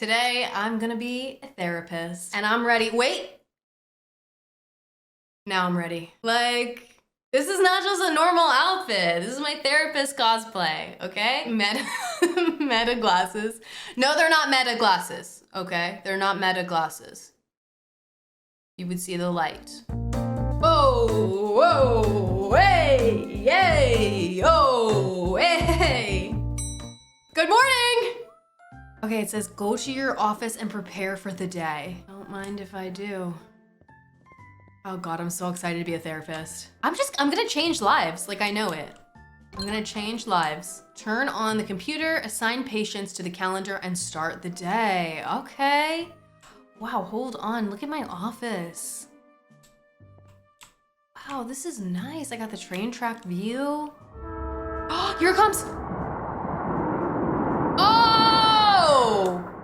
Today, I'm gonna be a therapist and I'm ready. Wait. Now I'm ready. Like, this is not just a normal outfit. This is my therapist cosplay, okay? Meta glasses. No, they're not meta glasses, okay? They're not meta glasses. You would see the light. Whoa, whoa, hey, yay, oh, hey. Good morning. Okay, it says go to your office and prepare for the day. Don't mind if I do. Oh God, I'm so excited to be a therapist. I'm gonna change lives, like I know it. I'm gonna change lives. Turn on the computer, assign patients to the calendar, and start the day. Okay. Wow, hold on, look at my office. Wow, this is nice. I got the train track view. Oh, here it comes. Oh!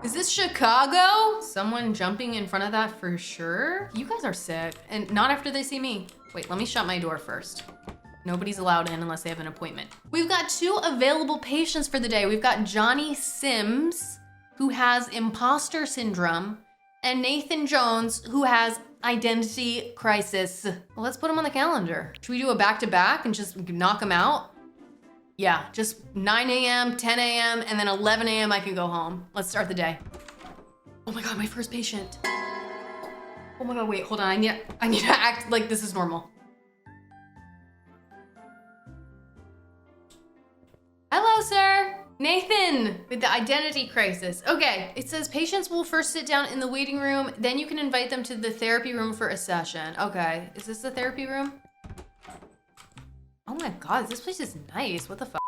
Is this Chicago? Someone jumping in front of that for sure? You guys are sick. And not after they see me. Wait, let me shut my door first. Nobody's allowed in unless they have an appointment. We've got 2 available patients for the day. We've got Johnny Sims, who has imposter syndrome, and Nathan Jones, who has identity crisis. Well, let's put him on the calendar. Should we do a back-to-back and just knock him out? Yeah, just 9 a.m., 10 a.m., and then 11 a.m. I can go home. Let's start the day. Oh my God, my first patient. Oh my God, wait, hold on. I need to act like this is normal. Hello, sir. Nathan with the identity crisis. Okay, it says patients will first sit down in the waiting room, then you can invite them to the therapy room for a session. Okay, is this the therapy room? Oh my God, this place is nice. What the fuck?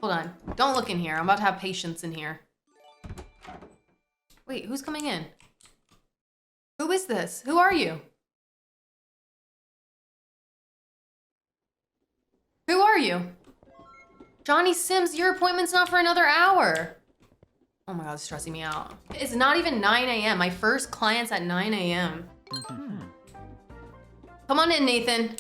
Hold on. Don't look in here. I'm about to have patients in here. Wait, who's coming in? Who is this? Who are you? Who are you? Johnny Sims, your appointment's not for another hour. Oh my God, it's stressing me out. It's not even 9 a.m. My first client's at 9 a.m. Come on in, Nathan.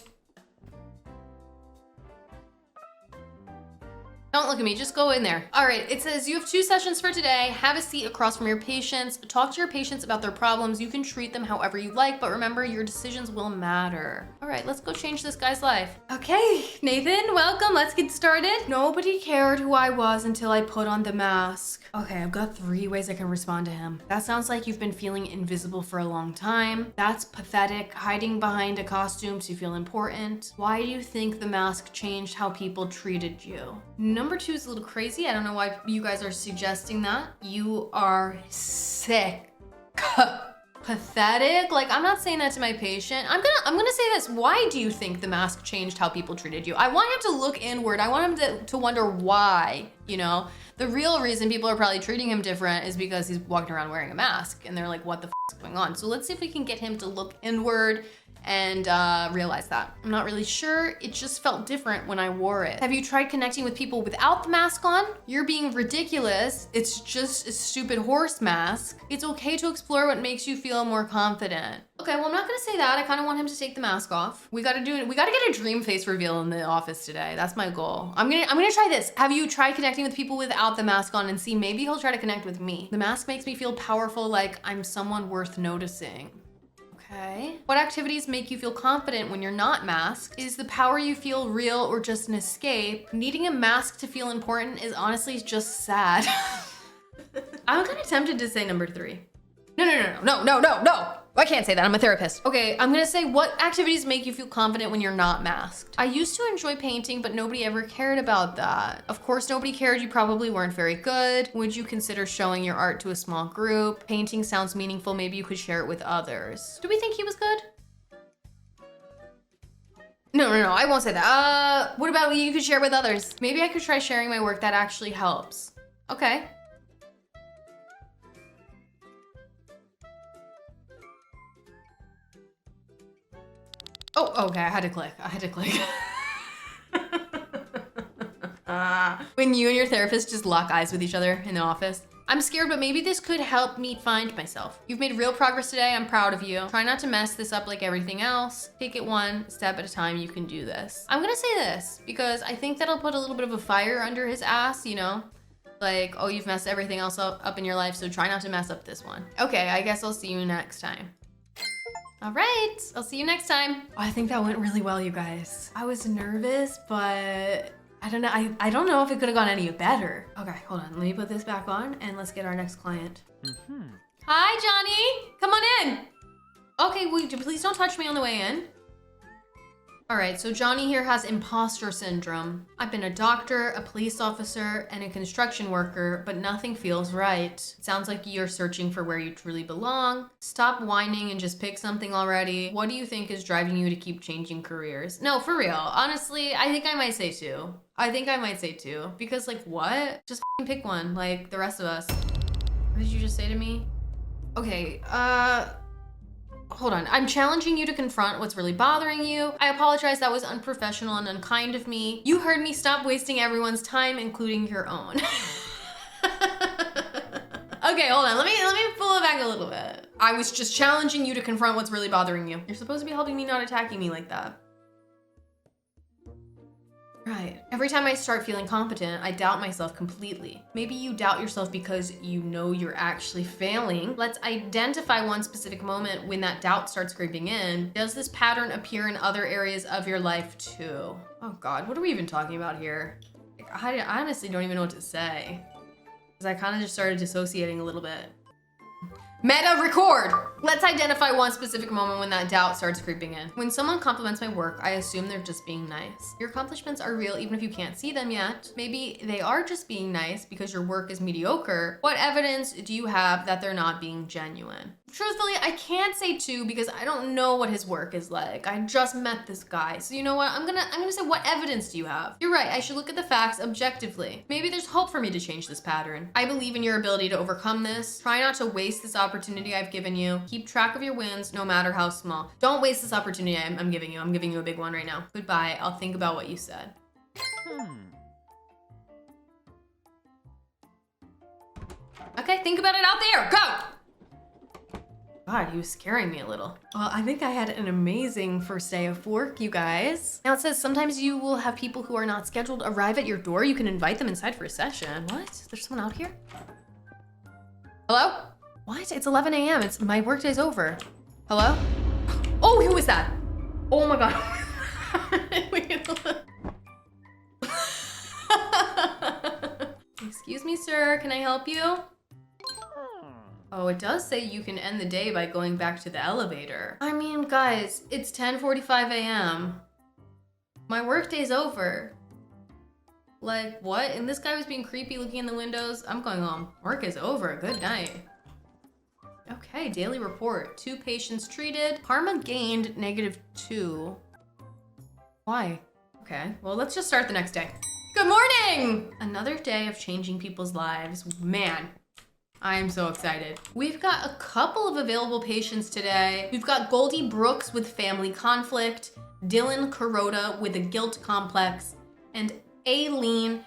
Don't look at me, just go in there. All right, it says you have 2 sessions for today. Have a seat across from your patients. Talk to your patients about their problems. You can treat them however you like, but remember your decisions will matter. All right, let's go change this guy's life. Okay, Nathan, welcome, let's get started. Nobody cared who I was until I put on the mask. Okay, I've got 3 ways I can respond to him. That sounds like you've been feeling invisible for a long time. That's pathetic, hiding behind a costume to feel important. Why do you think the mask changed how people treated you? Number 2 is a little crazy. I don't know why you guys are suggesting that. You are sick. Pathetic. Like, I'm not saying that to my patient. I'm gonna say this. Why do you think the mask changed how people treated you? I want him to look inward. I want him to wonder why, you know? The real reason people are probably treating him different is because he's walking around wearing a mask and they're like, what the f is going on? So let's see if we can get him to look inward and realize that. I'm not really sure. It just felt different when I wore it. Have you tried connecting with people without the mask on? You're being ridiculous. It's just a stupid horse mask. It's okay to explore what makes you feel more confident. Okay, well, I'm not gonna say that. I kind of want him to take the mask off. We gotta get a dream face reveal in the office today. That's my goal. I'm gonna try this. Have you tried connecting with people without the mask on and see maybe he'll try to connect with me? The mask makes me feel powerful, like I'm someone worth noticing. Okay. What activities make you feel confident when you're not masked? Is the power you feel real or just an escape? Needing a mask to feel important is honestly just sad. I'm kind of tempted to say number 3. No. I can't say that, I'm a therapist. Okay, I'm gonna say what activities make you feel confident when you're not masked? I used to enjoy painting, but nobody ever cared about that. Of course, nobody cared, you probably weren't very good. Would you consider showing your art to a small group? Painting sounds meaningful, maybe you could share it with others. Do we think he was good? No, I won't say that. What about you could share it with others? Maybe I could try sharing my work, that actually helps. Okay. Oh, okay, I had to click. When you and your therapist just lock eyes with each other in the office. I'm scared, but maybe this could help me find myself. You've made real progress today. I'm proud of you. Try not to mess this up like everything else. Take it 1 step at a time. You can do this. I'm gonna say this because I think that'll put a little bit of a fire under his ass, you know? Like, oh, you've messed everything else up in your life, so try not to mess up this one. Okay, I guess I'll see you next time. All right, I'll see you next time. Oh, I think that went really well, you guys. I was nervous, but I don't know. I don't know if it could have gone any better. Okay, hold on. Let me put this back on and let's get our next client. Hi, Johnny. Come on in. Okay, please don't touch me on the way in. All right, so Johnny here has imposter syndrome. I've been a doctor, a police officer, and a construction worker, but nothing feels right. Sounds like you're searching for where you truly belong. Stop whining and just pick something already. What do you think is driving you to keep changing careers? No, for real. Honestly, I think I might say two. Because like, what? Just pick one, like the rest of us. What did you just say to me? Okay, hold on. I'm challenging you to confront what's really bothering you. I apologize, that was unprofessional and unkind of me. You heard me. Stop wasting everyone's time, including your own. Okay, hold on. Let me pull it back a little bit. I was just challenging you to confront what's really bothering you. You're supposed to be helping me, not attacking me like that. Right. Every time I start feeling competent, I doubt myself completely. Maybe you doubt yourself because you know you're actually failing. Let's identify one specific moment when that doubt starts creeping in. Does this pattern appear in other areas of your life too? Oh God, what are we even talking about here? I honestly don't even know what to say. Because I kind of just started dissociating a little bit. Meta record! Let's identify one specific moment when that doubt starts creeping in. When someone compliments my work, I assume they're just being nice. Your accomplishments are real even if you can't see them yet. Maybe they are just being nice because your work is mediocre. What evidence do you have that they're not being genuine? Truthfully, I can't say two because I don't know what his work is like. I just met this guy. So you know what? I'm gonna say, what evidence do you have? You're right, I should look at the facts objectively. Maybe there's hope for me to change this pattern. I believe in your ability to overcome this. Try not to waste this opportunity I've given you. Keep track of your wins, no matter how small. Don't waste this opportunity I'm giving you. I'm giving you a big one right now. Goodbye, I'll think about what you said. Okay, think about it out there, go! God, he was scaring me a little. Well, I think I had an amazing first day of work, you guys. Now it says sometimes you will have people who are not scheduled arrive at your door. You can invite them inside for a session. What? There's someone out here? Hello? What? It's 11 a.m. It's my workday's over. Hello? Oh, who was that? Oh my God. Excuse me, sir. Can I help you? Oh, it does say you can end the day by going back to the elevator. I mean, guys, it's 10:45 a.m. My workday's over. Like, what? And this guy was being creepy looking in the windows. I'm going home. Work is over. Good night. Okay, daily report. 2 patients treated. Karma gained -2. Why? Okay, well, let's just start the next day. Good morning! Another day of changing people's lives. Man, I am so excited. We've got a couple of available patients today. We've got Goldie Brooks with family conflict, Dylan Kuroda with a guilt complex, and Aileen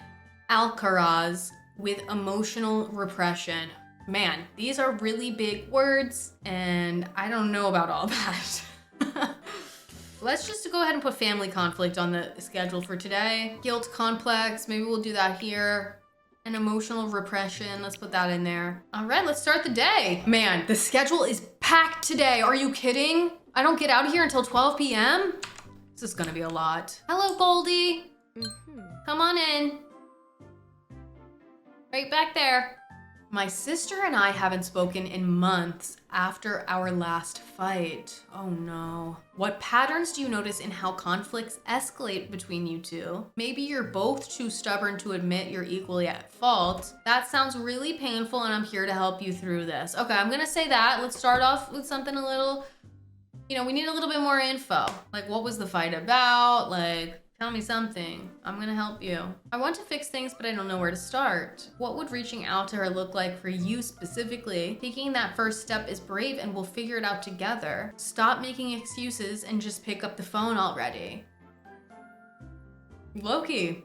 Alcaraz with emotional repression. Man, these are really big words, and I don't know about all that. Let's just go ahead and put family conflict on the schedule for today. Guilt complex, maybe we'll do that here. And emotional repression, let's put that in there. All right, let's start the day. Man, the schedule is packed today. Are you kidding? I don't get out of here until 12 p.m.? This is gonna be a lot. Hello, Goldie. Come on in. Right back there. My sister and I haven't spoken in months after our last fight. Oh no. What patterns do you notice in how conflicts escalate between you two? Maybe you're both too stubborn to admit you're equally at fault. That sounds really painful and I'm here to help you through this. Okay, I'm gonna say that. Let's start off with something a little, you know, we need a little bit more info. Like, what was the fight about? Like, tell me something. I'm gonna help you. I want to fix things, but I don't know where to start. What would reaching out to her look like for you specifically? Taking that first step is brave and we'll figure it out together. Stop making excuses and just pick up the phone already. Loki.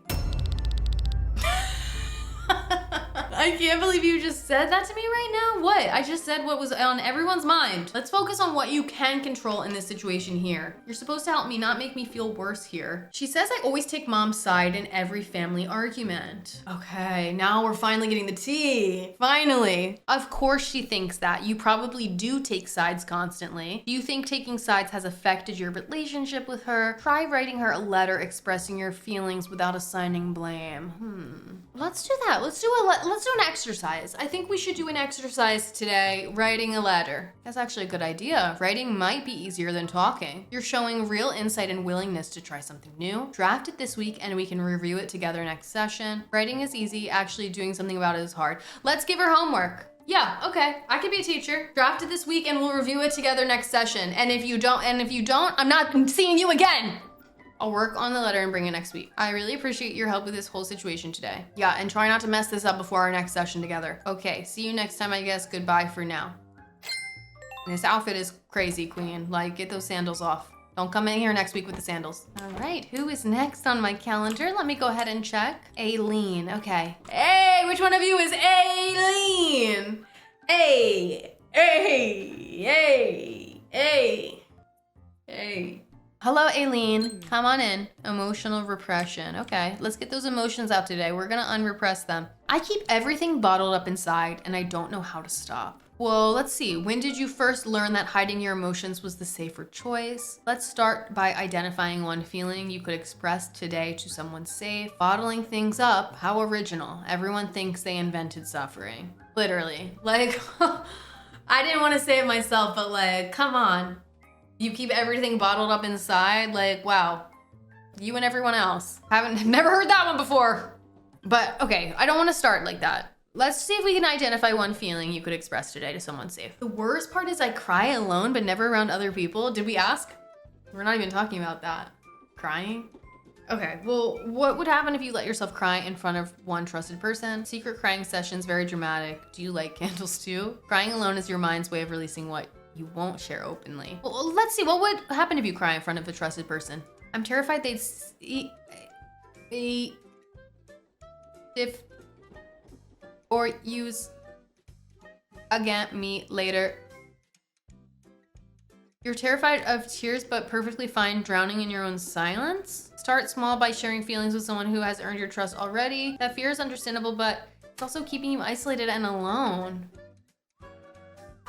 I can't believe you just said that to me right now. What? I just said what was on everyone's mind. Let's focus on what you can control in this situation here. You're supposed to help me, not make me feel worse here. She says I always take mom's side in every family argument. Okay, now we're finally getting the tea. Finally. Of course she thinks that. You probably do take sides constantly. Do you think taking sides has affected your relationship with her? Try writing her a letter expressing your feelings without assigning blame. Let's do that. Let's do an exercise. I think we should do an exercise today, writing a letter. That's actually a good idea. Writing might be easier than talking. You're showing real insight and willingness to try something new. Draft it this week and we can review it together next session. Writing is easy, actually doing something about it is hard. Let's give her homework. Yeah, okay, I could be a teacher. Draft it this week and we'll review it together next session. And if you don't, I'm not seeing you again. I'll work on the letter and bring it next week. I really appreciate your help with this whole situation today. Yeah, and try not to mess this up before our next session together. Okay, see you next time, I guess. Goodbye for now. This outfit is crazy, queen. Like, get those sandals off. Don't come in here next week with the sandals. All right, who is next on my calendar? Let me go ahead and check. Aileen, okay. Hey, which one of you is Aileen? Hey. Hello, Aileen. Come on in. Emotional repression. Okay, let's get those emotions out today. We're gonna unrepress them. I keep everything bottled up inside and I don't know how to stop. Well, let's see. When did you first learn that hiding your emotions was the safer choice? Let's start by identifying one feeling you could express today to someone safe. Bottling things up, how original. Everyone thinks they invented suffering. Literally. Like, I didn't want to say it myself, but like, come on. You keep everything bottled up inside? Like, wow. You and everyone else. Never heard that one before. But okay, I don't want to start like that. Let's see if we can identify one feeling you could express today to someone safe. The worst part is I cry alone, but never around other people. Did we ask? We're not even talking about that. Crying? Okay, well, what would happen if you let yourself cry in front of one trusted person? Secret crying sessions, very dramatic. Do you like candles too? Crying alone is your mind's way of releasing what you won't share openly. Well, let's see, what would happen if you cry in front of a trusted person? I'm terrified they'd or use against me later. You're terrified of tears, but perfectly fine drowning in your own silence? Start small by sharing feelings with someone who has earned your trust already. That fear is understandable, but it's also keeping you isolated and alone.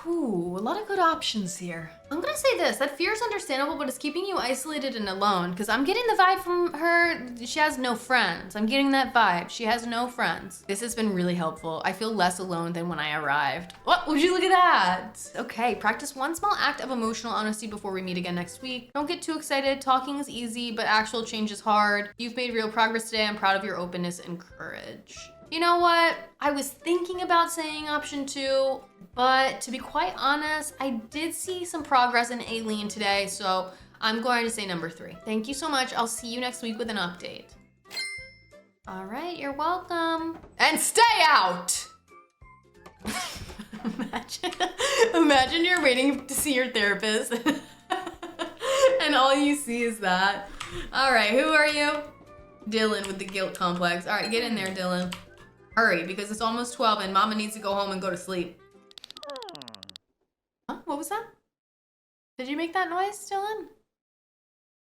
Ooh, a lot of good options here. I'm gonna say this, that fear is understandable, but it's keeping you isolated and alone, because I'm getting the vibe from her, she has no friends. I'm getting that vibe, she has no friends. This has been really helpful. I feel less alone than when I arrived. What, would you look at that? Okay, practice one small act of emotional honesty before we meet again next week. Don't get too excited, talking is easy, but actual change is hard. You've made real progress today, I'm proud of your openness and courage. You know what? I was thinking about saying option 2, but to be quite honest, I did see some progress in Aileen today, so I'm going to say number 3. Thank you so much. I'll see you next week with an update. All right, you're welcome. And stay out! Imagine you're waiting to see your therapist and all you see is that. All right, who are you? Dylan with the guilt complex. All right, get in there, Dylan. Hurry, because it's almost 12 and mama needs to go home and go to sleep. Huh? What was that? Did you make that noise, Dylan?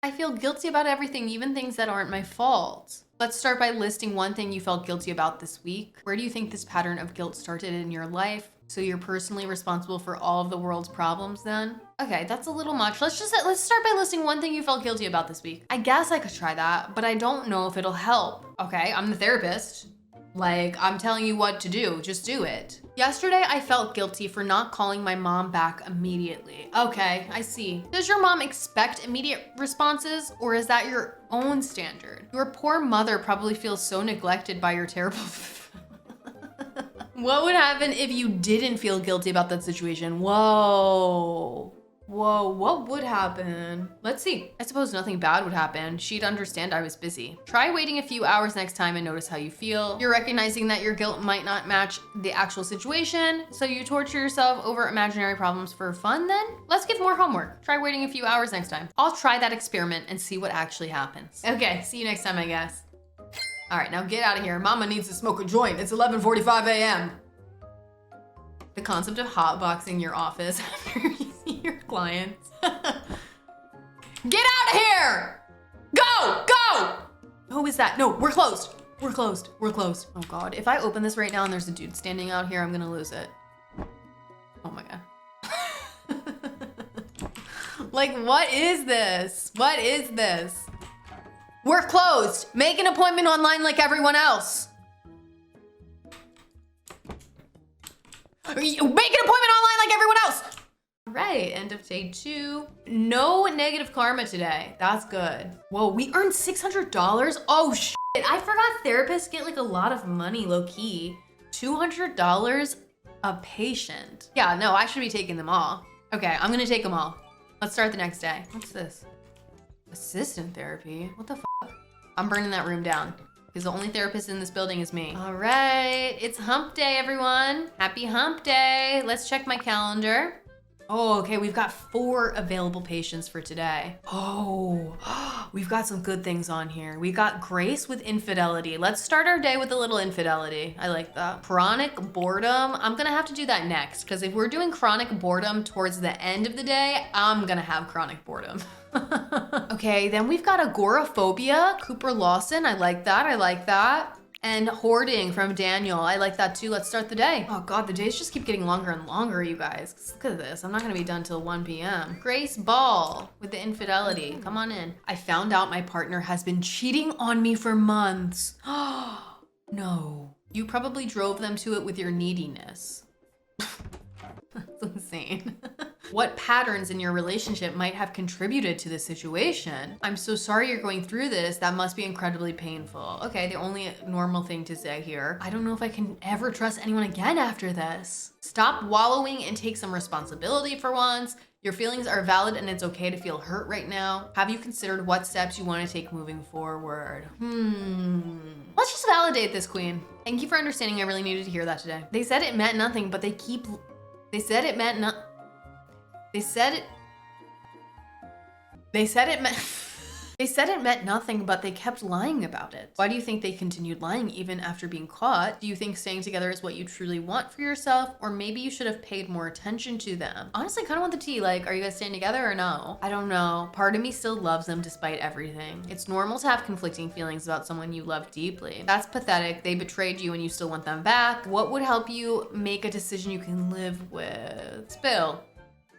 I feel guilty about everything, even things that aren't my fault. Let's start by listing one thing you felt guilty about this week. Where do you think this pattern of guilt started in your life? So you're personally responsible for all of the world's problems then? Okay, that's a little much. Let's start by listing one thing you felt guilty about this week. I guess I could try that, but I don't know if it'll help. Okay, I'm the therapist. Like, I'm telling you what to do, just do it. Yesterday, I felt guilty for not calling my mom back immediately. Okay, I see. Does your mom expect immediate responses, or is that your own standard? Your poor mother probably feels so neglected by your terrible... What would happen if you didn't feel guilty about that situation? Whoa, what would happen? Let's see. I suppose nothing bad would happen. She'd understand I was busy. Try waiting a few hours next time and notice how you feel. You're recognizing that your guilt might not match the actual situation, so you torture yourself over imaginary problems for fun then? Let's give more homework. Try waiting a few hours next time. I'll try that experiment and see what actually happens. Okay, see you next time, I guess. All right, now get out of here. Mama needs to smoke a joint. It's 11:45 a.m. The concept of hotboxing your office after you see your clients. Get out of here! Go! Go! Who is that? No, we're closed. We're closed. We're closed. Oh God, if I open this right now and there's a dude standing out here, I'm gonna lose it. Oh my God. Like, what is this? What is this? We're closed. Make an appointment online like everyone else. Make an appointment online like everyone else. All right, end of day 2. No negative karma today. That's good. Whoa, we earned $600? Oh shit, I forgot therapists get like a lot of money low key. $200 a patient. Yeah, no, I should be taking them all. Okay, I'm gonna take them all. Let's start the next day. What's this? Assistant therapy? What the fuck? I'm burning that room down because the only therapist in this building is me. All right, it's hump day, everyone. Happy hump day. Let's check my calendar. Oh, okay, we've got 4 available patients for today. Oh, we've got some good things on here. We got grace with infidelity. Let's start our day with a little infidelity. I like that. Chronic boredom. I'm gonna have to do that next because if we're doing chronic boredom towards the end of the day, I'm gonna have chronic boredom. Okay, then we've got agoraphobia. Cooper Lawson, I like that, I like that. And hoarding from Daniel. I like that too. Let's start the day. Oh God, the days just keep getting longer and longer, you guys. Look at this. I'm not gonna be done till 1 p.m. Grace Ball with the infidelity. Come on in. I found out my partner has been cheating on me for months. Oh, no. You probably drove them to it with your neediness. That's insane. What patterns in your relationship might have contributed to this situation? I'm so sorry you're going through this. That must be incredibly painful. Okay, the only normal thing to say here. I don't know if I can ever trust anyone again after this. Stop wallowing and take some responsibility for once. Your feelings are valid and it's okay to feel hurt right now. Have you considered what steps you want to take moving forward? Let's just validate this, queen. Thank you for understanding. I really needed to hear that today. They said it meant nothing, but they said it meant nothing, but they kept lying about it. Why do you think they continued lying even after being caught? Do you think staying together is what you truly want for yourself? Or maybe you should have paid more attention to them? Honestly, I kind of want the tea. Like, are you guys staying together or no? I don't know. Part of me still loves them despite everything. It's normal to have conflicting feelings about someone you love deeply. That's pathetic. They betrayed you and you still want them back. What would help you make a decision you can live with? Spill.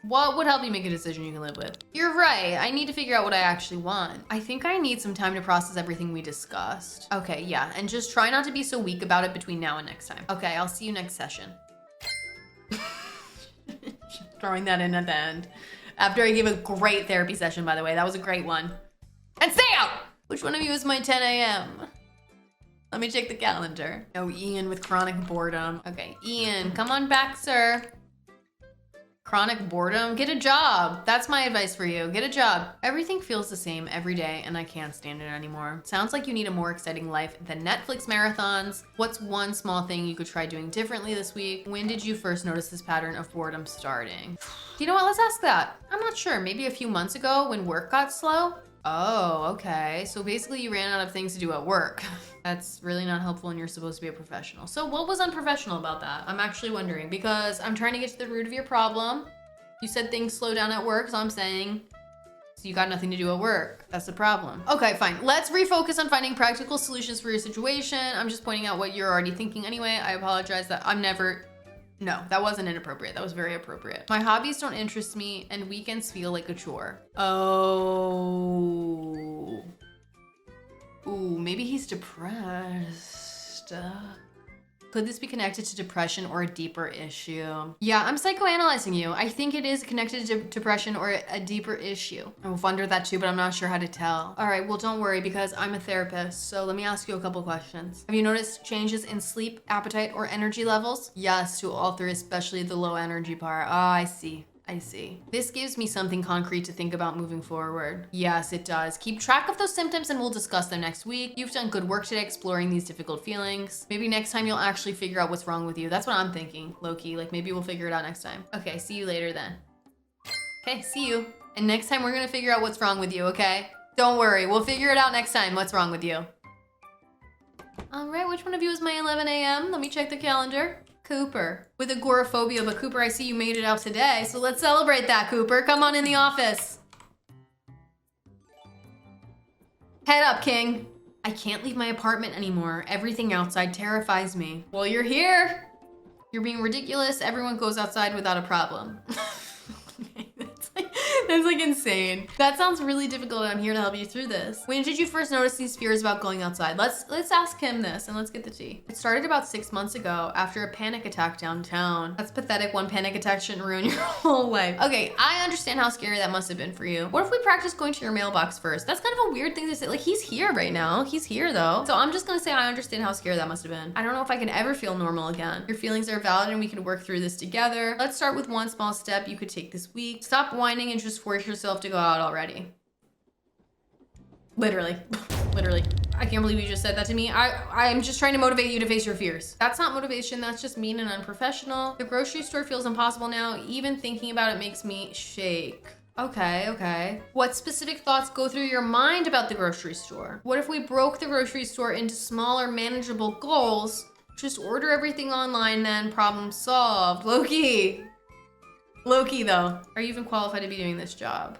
What would help you make a decision you can live with? You're right, I need to figure out what I actually want. I think I need some time to process everything we discussed. Okay, yeah, and just try not to be so weak about it between now and next time. Okay, I'll see you next session. Throwing that in at the end. After I gave a great therapy session, by the way, that was a great one. And stay out! Which one of you is my 10 a.m.? Let me check the calendar. Oh, Ian with chronic boredom. Okay, Ian, come on back, sir. Chronic boredom, get a job. That's my advice for you, get a job. Everything feels the same every day and I can't stand it anymore. Sounds like you need a more exciting life than Netflix marathons. What's one small thing you could try doing differently this week? When did you first notice this pattern of boredom starting? You know what, let's ask that. I'm not sure, maybe a few months ago when work got slow? Oh, okay. So basically you ran out of things to do at work. That's really not helpful and you're supposed to be a professional. So what was unprofessional about that? I'm actually wondering because I'm trying to get to the root of your problem. You said things slow down at work, so I'm saying, so you got nothing to do at work. That's the problem. Okay, fine. Let's refocus on finding practical solutions for your situation. I'm just pointing out what you're already thinking anyway. I apologize that no, that wasn't inappropriate. That was very appropriate. My hobbies don't interest me and weekends feel like a chore. Oh. Ooh, maybe he's depressed. Could this be connected to depression or a deeper issue? Yeah, I'm psychoanalyzing you. I think it is connected to depression or a deeper issue. I've wondered that too, but I'm not sure how to tell. All right, well, don't worry because I'm a therapist. So let me ask you a couple questions. Have you noticed changes in sleep, appetite, or energy levels? Yes, to all 3, especially the low energy part. Oh, I see. This gives me something concrete to think about moving forward. Yes, it does. Keep track of those symptoms and we'll discuss them next week. You've done good work today exploring these difficult feelings. Maybe next time you'll actually figure out what's wrong with you. That's what I'm thinking, low-key. Like maybe we'll figure it out next time. Okay, see you later then. Okay, see you. And next time we're gonna figure out what's wrong with you, okay? Don't worry, we'll figure it out next time what's wrong with you. All right, which one of you is my 11 a.m.? Let me check the calendar. Cooper, with agoraphobia, but Cooper, I see you made it out today, so let's celebrate that, Cooper. Come on in the office. Head up, King. I can't leave my apartment anymore. Everything outside terrifies me. Well, you're here. You're being ridiculous. Everyone goes outside without a problem. That's like insane. That sounds really difficult and I'm here to help you through this. When did you first notice these fears about going outside? Let's ask him this and let's get the tea. It started about 6 months ago after a panic attack downtown. That's pathetic. One panic attack shouldn't ruin your whole life. Okay, I understand how scary that must have been for you. What if we practice going to your mailbox first? That's kind of a weird thing to say. Like, he's here right now. He's here though. So I'm just gonna say I understand how scary that must have been. I don't know if I can ever feel normal again. Your feelings are valid and we can work through this together. Let's start with one small step you could take this week. Stop whining and just force yourself to go out already. Literally. Literally. I can't believe you just said that to me. I'm just trying to motivate you to face your fears. That's not motivation, that's just mean and unprofessional. The grocery store feels impossible now. Even thinking about it makes me shake. Okay. What specific thoughts go through your mind about the grocery store? What if we broke the grocery store into smaller, manageable goals? Just order everything online then, problem solved. Low-key though. Are you even qualified to be doing this job?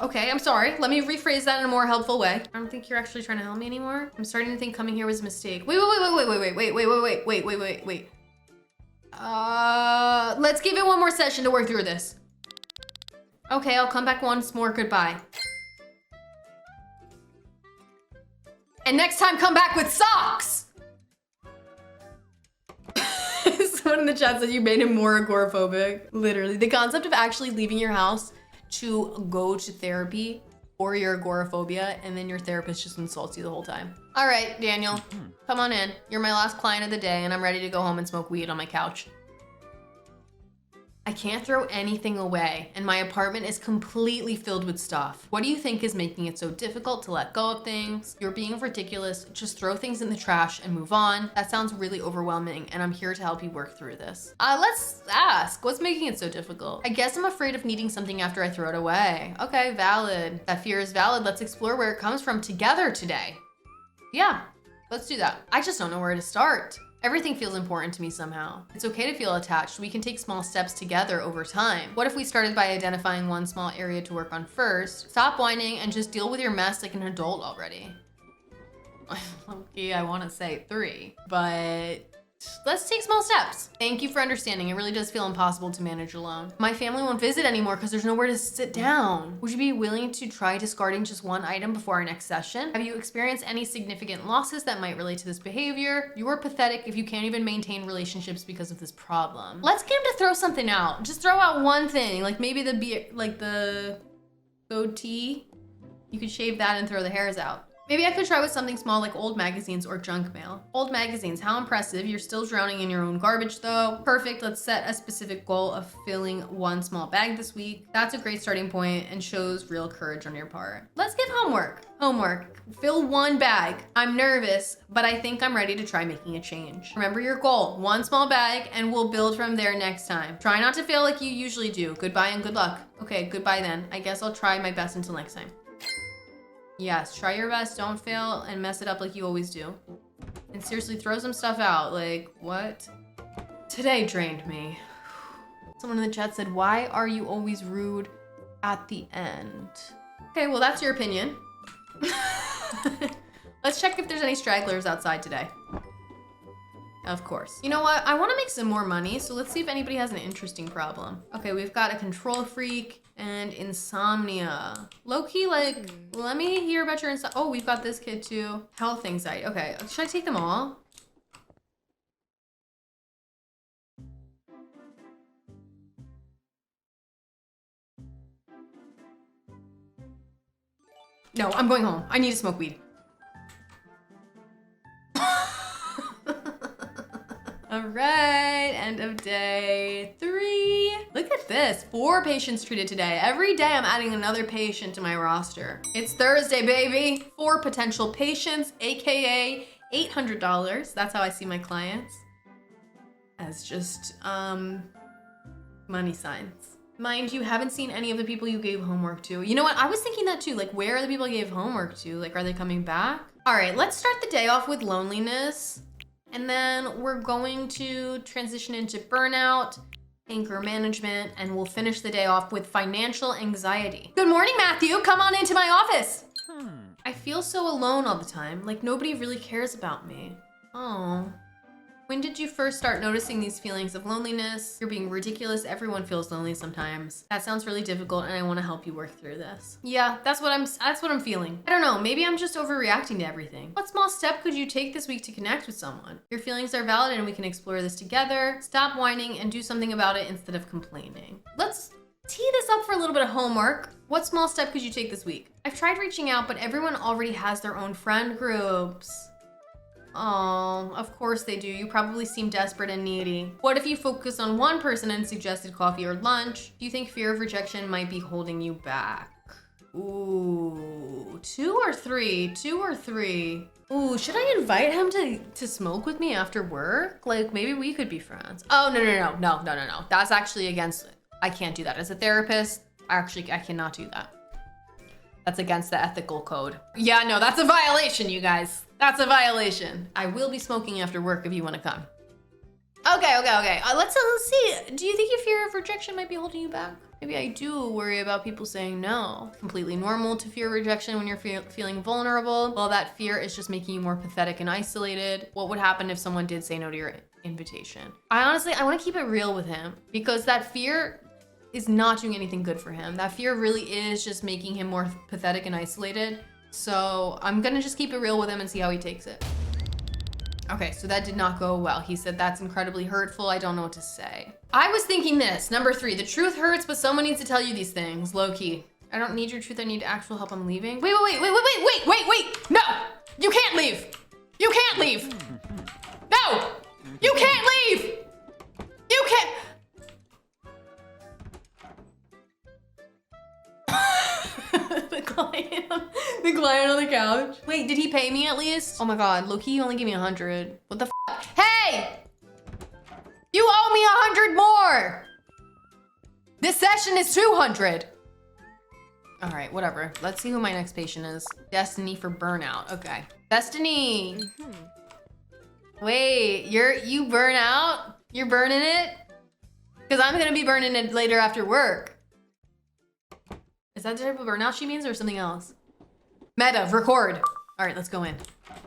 Okay, I'm sorry. Let me rephrase that in a more helpful way. I don't think you're actually trying to help me anymore. I'm starting to think coming here was a mistake. Wait. Let's give it one more session to work through this. Okay, I'll come back once more. Goodbye. And next time, come back with socks! Someone in the chat said you made him more agoraphobic. Literally, the concept of actually leaving your house to go to therapy or your agoraphobia, and then your therapist just insults you the whole time. All right, Daniel, come on in. You're my last client of the day, and I'm ready to go home and smoke weed on my couch. I can't throw anything away, and my apartment is completely filled with stuff. What do you think is making it so difficult to let go of things? You're being ridiculous. Just throw things in the trash and move on. That sounds really overwhelming, and I'm here to help you work through this. Let's ask, what's making it so difficult? I guess I'm afraid of needing something after I throw it away. Okay, valid. That fear is valid. Let's explore where it comes from together today. Yeah, let's do that. I just don't know where to start. Everything feels important to me somehow. It's okay to feel attached. We can take small steps together over time. What if we started by identifying one small area to work on first? Stop whining and just deal with your mess like an adult already. Okay, I want to say 3, but let's take small steps. Thank you for understanding. It really does feel impossible to manage alone. My family won't visit anymore because there's nowhere to sit down. Would you be willing to try discarding just one item before our next session? Have you experienced any significant losses that might relate to this behavior? You are pathetic if you can't even maintain relationships because of this problem. Let's get him to throw something out. Just throw out one thing, like maybe the goatee. You could shave that and throw the hairs out. Maybe I could try with something small like old magazines or junk mail. Old magazines, how impressive. You're still drowning in your own garbage though. Perfect, let's set a specific goal of filling one small bag this week. That's a great starting point and shows real courage on your part. Let's give homework. Homework, fill one bag. I'm nervous, but I think I'm ready to try making a change. Remember your goal, one small bag, and we'll build from there next time. Try not to fail like you usually do. Goodbye and good luck. Okay, goodbye then. I guess I'll try my best until next time. Yes, try your best, don't fail, and mess it up like you always do. And seriously, throw some stuff out, like, what? Today drained me. Someone in the chat said, why are you always rude at the end? Okay, well, that's your opinion. Let's check if there's any stragglers outside today. Of course. You know what? I want to make some more money, so let's see if anybody has an interesting problem. Okay, we've got a control freak and insomnia. Low-key, like, let me hear about your insomnia. Oh, we've got this kid too. Health anxiety. Okay, should I take them all? No, I'm going home. I need to smoke weed. All right, end of day 3. Look at this, 4 patients treated today. Every day I'm adding another patient to my roster. It's Thursday, baby. 4 potential patients, AKA $800. That's how I see my clients. As just, money signs. Mind you, haven't seen any of the people you gave homework to. You know what, I was thinking that too, like where are the people I gave homework to? Like, are they coming back? All right, let's start the day off with loneliness. And then we're going to transition into burnout, anger management, and we'll finish the day off with financial anxiety. Good morning, Matthew. Come on into my office. I feel so alone all the time, like nobody really cares about me. Oh. When did you first start noticing these feelings of loneliness? You're being ridiculous. Everyone feels lonely sometimes. That sounds really difficult and I want to help you work through this. Yeah, that's what I'm feeling. I don't know, maybe I'm just overreacting to everything. What small step could you take this week to connect with someone? Your feelings are valid and we can explore this together. Stop whining and do something about it instead of complaining. Let's tee this up for a little bit of homework. What small step could you take this week? I've tried reaching out, but everyone already has their own friend groups. Oh, of course they do. You probably seem desperate and needy. What if you focus on one person and suggested coffee or lunch? Do you think fear of rejection might be holding you back? Ooh, 2 or 3? 2 or 3? Ooh, should I invite him to smoke with me after work? Like, maybe we could be friends. Oh, no. That's actually against, I can't do that. As a therapist, I cannot do that. That's against the ethical code. Yeah, no, that's a violation, you guys. That's a violation. I will be smoking after work if you want to come. Okay. Let's see. Do you think your fear of rejection might be holding you back? Maybe I do worry about people saying no. Completely normal to fear rejection when you're feeling vulnerable. Well, that fear is just making you more pathetic and isolated. What would happen if someone did say no to your invitation? I want to keep it real with him because that fear is not doing anything good for him. That fear really is just making him more pathetic and isolated. So I'm gonna just keep it real with him and see how he takes it. Okay, so that did not go well. He said that's incredibly hurtful. I don't know what to say. I was thinking this, number 3, the truth hurts, but someone needs to tell you these things, low key. I don't need your truth, I need actual help, I'm leaving. Wait, no, you can't leave. You can't leave. No, you can't leave. You can't. The client on the couch. Wait, did he pay me at least? Oh my God, low-key, he only gave me 100. What the f? Hey! You owe me 100 more! This session is 200. All right, whatever. Let's see who my next patient is. Destiny for burnout, okay. Destiny. Wait, you burn out? You're burning it? Because I'm gonna be burning it later after work. Is that the type of burnout she means or something else? Meta, record. All right, let's go in.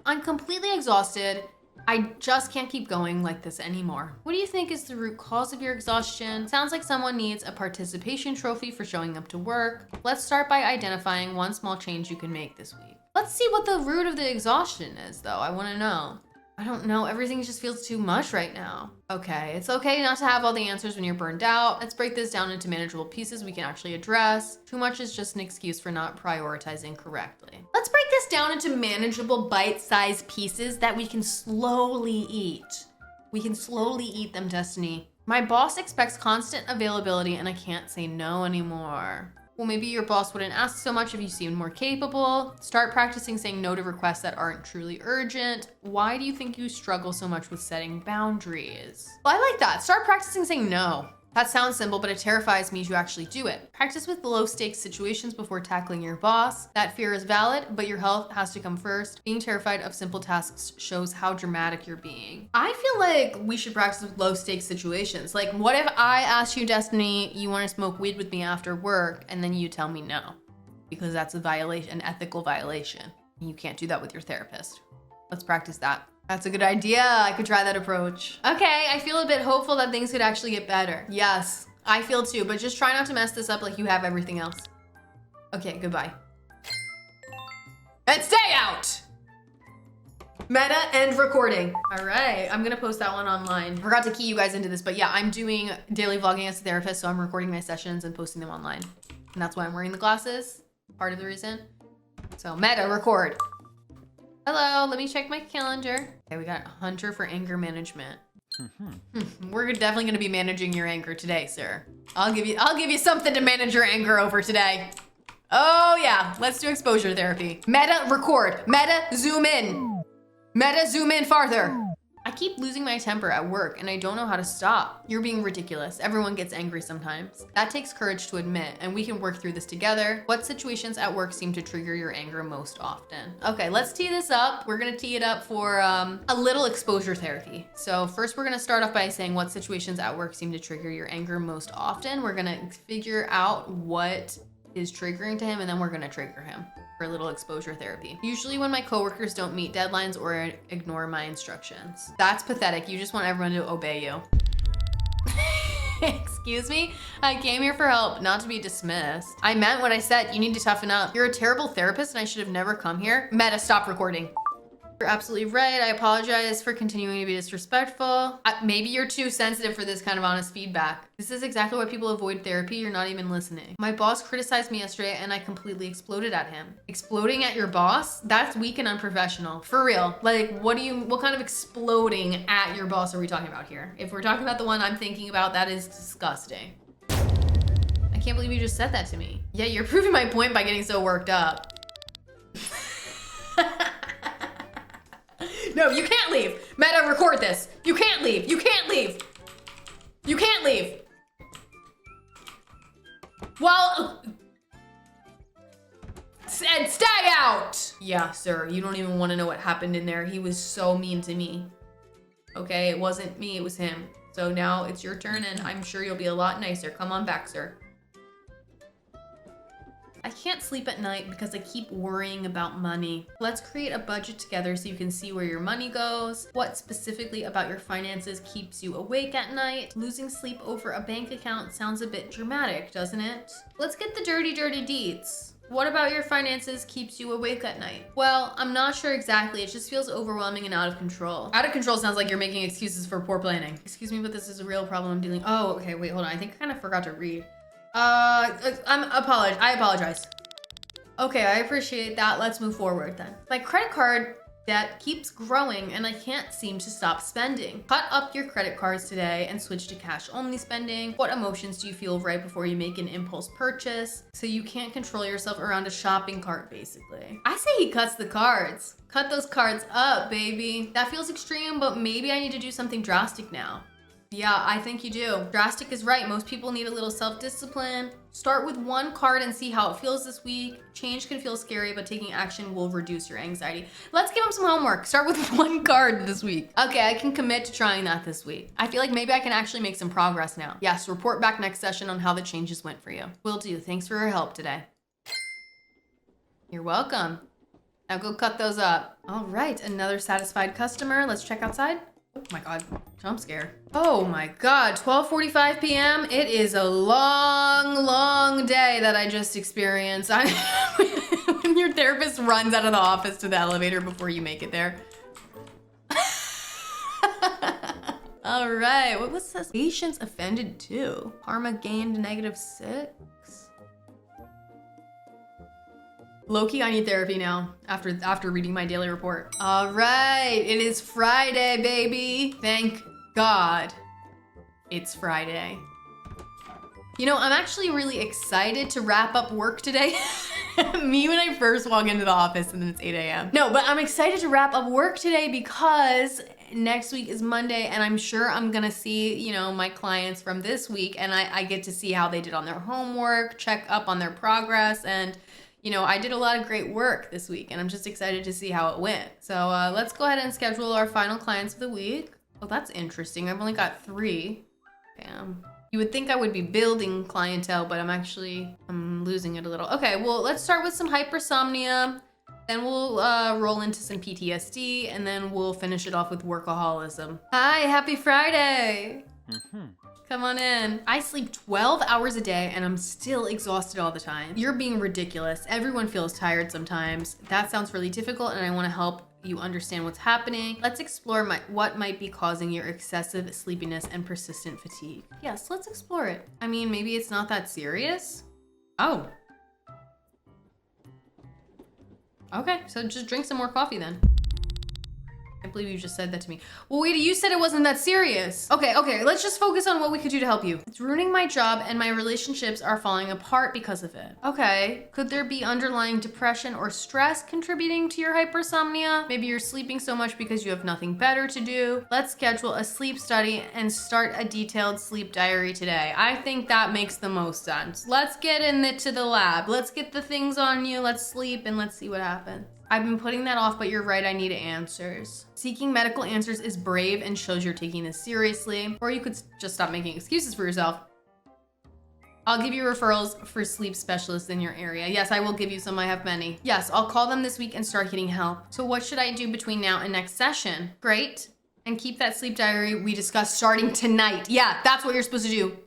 I'm completely exhausted. I just can't keep going like this anymore. What do you think is the root cause of your exhaustion? Sounds like someone needs a participation trophy for showing up to work. Let's start by identifying one small change you can make this week. Let's see what the root of the exhaustion is though. I wanna know. I don't know, everything just feels too much right now. Okay, it's okay not to have all the answers when you're burned out. Let's break this down into manageable pieces we can actually address. Too much is just an excuse for not prioritizing correctly. Let's break this down into manageable bite-sized pieces that we can slowly eat. We can slowly eat them, Destiny. My boss expects constant availability and I can't say no anymore. Well, maybe your boss wouldn't ask so much if you seemed more capable. Start practicing saying no to requests that aren't truly urgent. Why do you think you struggle so much with setting boundaries? Well, I like that. Start practicing saying no. That sounds simple, but it terrifies me to actually do it. Practice with low stakes situations before tackling your boss. That fear is valid, but your health has to come first. Being terrified of simple tasks shows how dramatic you're being. I feel like we should practice with low stakes situations. Like, what if I asked you, Destiny, you want to smoke weed with me after work, and then you tell me no? Because that's a violation, an ethical violation. You can't do that with your therapist. Let's practice that. That's a good idea. I could try that approach. Okay, I feel a bit hopeful that things could actually get better. Yes, I feel too, but just try not to mess this up like you have everything else. Okay, goodbye. And stay out! Meta and recording. All right, I'm gonna post that one online. Forgot to key you guys into this, but yeah, I'm doing daily vlogging as a therapist, so I'm recording my sessions and posting them online. And that's why I'm wearing the glasses, part of the reason. So Meta, record. Hello, let me check my calendar. Okay, we got Hunter for anger management. We're definitely gonna be managing your anger today, sir. I'll give you something to manage your anger over today. Oh yeah, let's do exposure therapy. Meta, record. Meta, zoom in. Meta, zoom in farther. I keep losing my temper at work and I don't know how to stop. You're being ridiculous. Everyone gets angry sometimes. That takes courage to admit, and we can work through this together. What situations at work seem to trigger your anger most often? Okay, let's tee this up. We're gonna tee it up for a little exposure therapy. So first we're gonna start off by saying what situations at work seem to trigger your anger most often. We're gonna figure out what is triggering to him, and then we're gonna trigger him for a little exposure therapy. Usually when my coworkers don't meet deadlines or ignore my instructions. That's pathetic. You just want everyone to obey you. Excuse me? I came here for help, not to be dismissed. I meant what I said. You need to toughen up. You're a terrible therapist and I should have never come here. Meta, stop recording. You're absolutely right. I apologize for continuing to be disrespectful. Maybe you're too sensitive for this kind of honest feedback. This is exactly why people avoid therapy. You're not even listening. My boss criticized me yesterday and I completely exploded at him. Exploding at your boss? That's weak and unprofessional. For real. Like, what kind of exploding at your boss are we talking about here? If we're talking about the one I'm thinking about, that is disgusting. I can't believe you just said that to me. Yeah, you're proving my point by getting so worked up. No, you can't leave. Meta, record this. You can't leave. You can't leave. You can't leave. Well, and stay out. Yeah, sir. You don't even want to know what happened in there. He was so mean to me. Okay, it wasn't me, it was him. So now it's your turn and I'm sure you'll be a lot nicer. Come on back, sir. I can't sleep at night because I keep worrying about money. Let's create a budget together so you can see where your money goes. What specifically about your finances keeps you awake at night? Losing sleep over a bank account sounds a bit dramatic, doesn't it? Let's get the dirty, dirty deeds. What about your finances keeps you awake at night? Well, I'm not sure exactly. It just feels overwhelming and out of control. Out of control sounds like you're making excuses for poor planning. Excuse me, but this is a real problem I'm dealing. Oh, okay, wait, hold on. I think I kind of forgot to read. I apologize. Okay, I appreciate that. Let's move forward then. My credit card debt keeps growing and I can't seem to stop spending. Cut up your credit cards today and switch to cash only spending. What emotions do you feel right before you make an impulse purchase? So you can't control yourself around a shopping cart, basically. I say he cuts the cards. Cut those cards up, baby. That feels extreme, but maybe I need to do something drastic now. Yeah, I think you do. Drastic is right. Most people need a little self-discipline. Start with one card and see how it feels this week. Change can feel scary, but taking action will reduce your anxiety. Let's give them some homework. Start with one card this week. Okay, I can commit to trying that this week. I feel like maybe I can actually make some progress now. Yes, report back next session on how the changes went for you. Will do. Thanks for your help today. You're welcome. Now go cut those up. All right, another satisfied customer. Let's check outside. Oh my God, jump scare. Oh my God, 12:45 p.m. It is a long, long day that I just experienced. When your therapist runs out of the office to the elevator before you make it there. All right, what was this? Patients offended too. Karma gained -6. Low-key, I need therapy now after reading my daily report. All right, it is Friday, baby. Thank God it's Friday. You know, I'm actually really excited to wrap up work today. Me when I first walk into the office and then it's 8 a.m. No, but I'm excited to wrap up work today because next week is Monday and I'm sure I'm gonna see, you know, my clients from this week and I get to see how they did on their homework, check up on their progress, and you know, I did a lot of great work this week and I'm just excited to see how it went. So let's go ahead and schedule our final clients of the week. Oh, that's interesting. I've only got 3. Damn. You would think I would be building clientele, but I'm losing it a little. Okay, well, let's start with some hypersomnia. Then we'll roll into some PTSD and then we'll finish it off with workaholism. Hi, happy Friday. Come on in. I sleep 12 hours a day and I'm still exhausted all the time. You're being ridiculous. Everyone feels tired sometimes. That sounds really difficult and I want to help you understand what's happening. Let's explore what might be causing your excessive sleepiness and persistent fatigue. Yes, let's explore it. I mean, maybe it's not that serious. Oh. Okay, so just drink some more coffee then. I believe you just said that to me. Well, wait, you said it wasn't that serious. Okay, let's just focus on what we could do to help you. It's ruining my job and my relationships are falling apart because of it. Okay, could there be underlying depression or stress contributing to your hypersomnia? Maybe you're sleeping so much because you have nothing better to do. Let's schedule a sleep study and start a detailed sleep diary today. I think that makes the most sense. Let's get to the lab. Let's get the things on you. Let's sleep and let's see what happens. I've been putting that off, but you're right, I need answers. Seeking medical answers is brave and shows you're taking this seriously, or you could just stop making excuses for yourself. I'll give you referrals for sleep specialists in your area. Yes, I will give you some, I have many. Yes, I'll call them this week and start getting help. So what should I do between now and next session? Great, and keep that sleep diary we discussed starting tonight. Yeah, that's what you're supposed to do.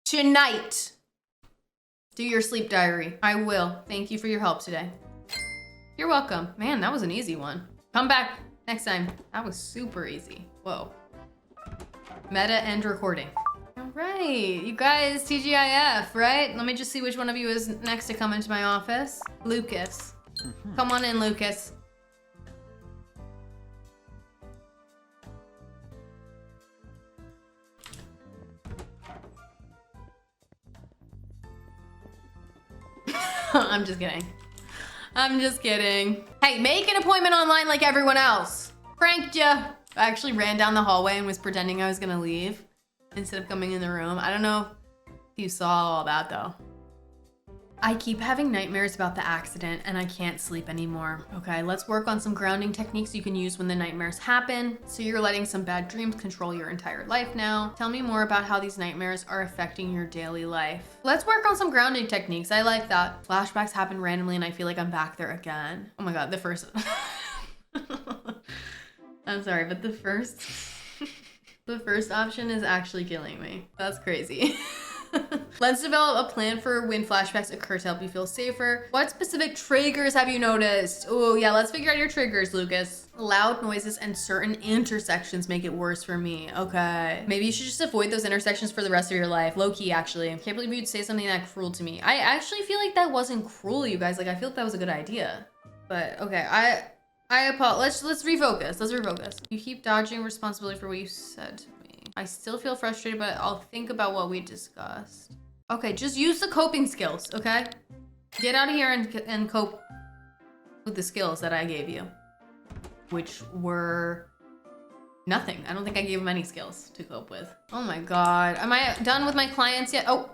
Tonight. Do your sleep diary. I will. Thank you for your help today. You're welcome. Man, that was an easy one. Come back next time. That was super easy. Whoa. Meta end recording. All right, you guys, TGIF, right? Let me just see which one of you is next to come into my office. Lucas. Come on in, Lucas. I'm just kidding. I'm just kidding. Hey, make an appointment online like everyone else. Pranked ya. I actually ran down the hallway and was pretending I was gonna leave instead of coming in the room. I don't know if you saw all that though. I keep having nightmares about the accident and I can't sleep anymore. Okay, let's work on some grounding techniques you can use when the nightmares happen. So you're letting some bad dreams control your entire life now. Tell me more about how these nightmares are affecting your daily life. Let's work on some grounding techniques. I like that. Flashbacks happen randomly and I feel like I'm back there again. Oh my God, the first, I'm sorry, but the first option is actually killing me. That's crazy. Let's develop a plan for when flashbacks occur to help you feel safer. What specific triggers have you noticed? Oh yeah, let's figure out your triggers, Lucas. Loud noises and certain intersections make it worse for me. Okay. Maybe you should just avoid those intersections for the rest of your life. Low key, actually. Can't believe you'd say something that cruel to me. I actually feel like that wasn't cruel, you guys. Like, I feel like that was a good idea. But okay, I apologize. Let's refocus. Let's refocus. You keep dodging responsibility for what you said to me. I still feel frustrated, but I'll think about what we discussed. Okay, just use the coping skills, okay? Get out of here and cope with the skills that I gave you, which were nothing. I don't think I gave him any skills to cope with. Oh my God. Am I done with my clients yet? Oh.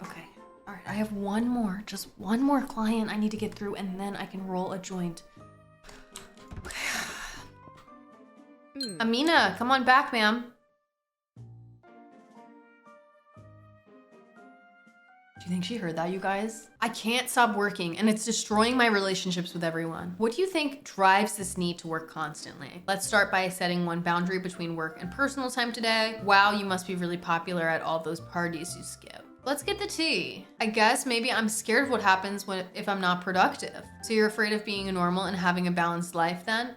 Okay, all right, I have one more, just one more client I need to get through and then I can roll a joint. Amina, come on back, ma'am. Do you think she heard that, you guys? I can't stop working and it's destroying my relationships with everyone. What do you think drives this need to work constantly? Let's start by setting one boundary between work and personal time today. Wow, you must be really popular at all those parties you skip. Let's get the tea. I guess maybe I'm scared of what happens if I'm not productive. So you're afraid of being normal and having a balanced life then?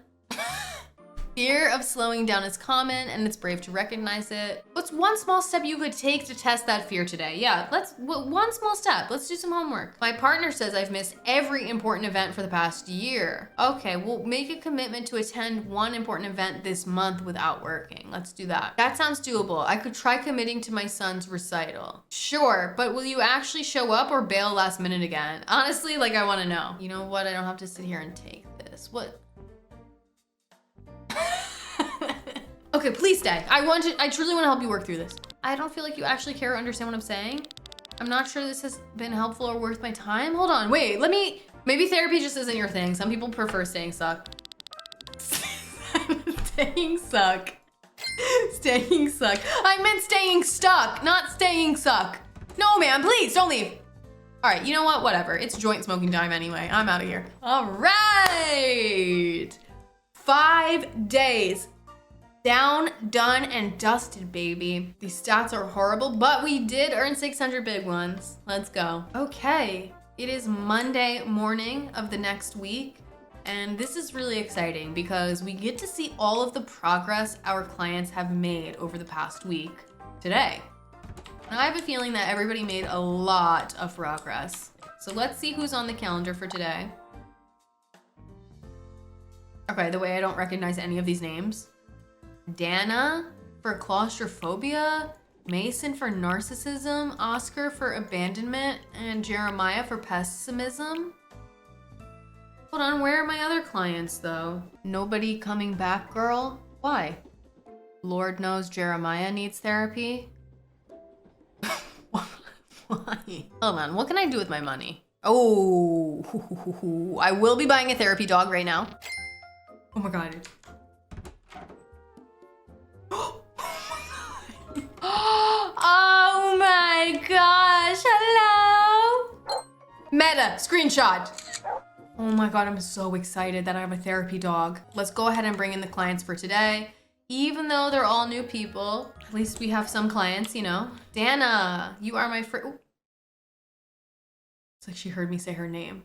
Fear of slowing down is common and it's brave to recognize it. What's one small step you could take to test that fear today? Yeah, one small step. Let's do some homework. My partner says I've missed every important event for the past year. Okay, we'll make a commitment to attend one important event this month without working. Let's do that. That sounds doable. I could try committing to my son's recital. Sure, but will you actually show up or bail last minute again? Honestly, like I wanna know. You know what? I don't have to sit here and take this. What? Okay, please stay. I truly want to help you work through this. I don't feel like you actually care or understand what I'm saying. I'm not sure this has been helpful or worth my time. Hold on, wait, maybe therapy just isn't your thing. Some people prefer staying stuck. Staying stuck. Staying stuck. I meant staying stuck, not staying suck. No, man, please don't leave. All right, you know what? Whatever. It's joint smoking time anyway. I'm out of here. All right. 5 days. Down, done, and dusted, baby. These stats are horrible, but we did earn 600 big ones. Let's go. Okay, it is Monday morning of the next week, and this is really exciting because we get to see all of the progress our clients have made over the past week today. And I have a feeling that everybody made a lot of progress. So let's see who's on the calendar for today. Okay, the way I don't recognize any of these names. Dana for claustrophobia, Mason for narcissism, Oscar for abandonment, and Jeremiah for pessimism. Hold on, where are my other clients though? Nobody coming back, girl? Why? Lord knows Jeremiah needs therapy. Why? Hold on, what can I do with my money? Oh, I will be buying a therapy dog right now. Oh my God. Oh my gosh, hello. Meta, screenshot. Oh my God, I'm so excited that I have a therapy dog. Let's go ahead and bring in the clients for today. Even though they're all new people, at least we have some clients, you know. Dana, you are my first. It's like she heard me say her name.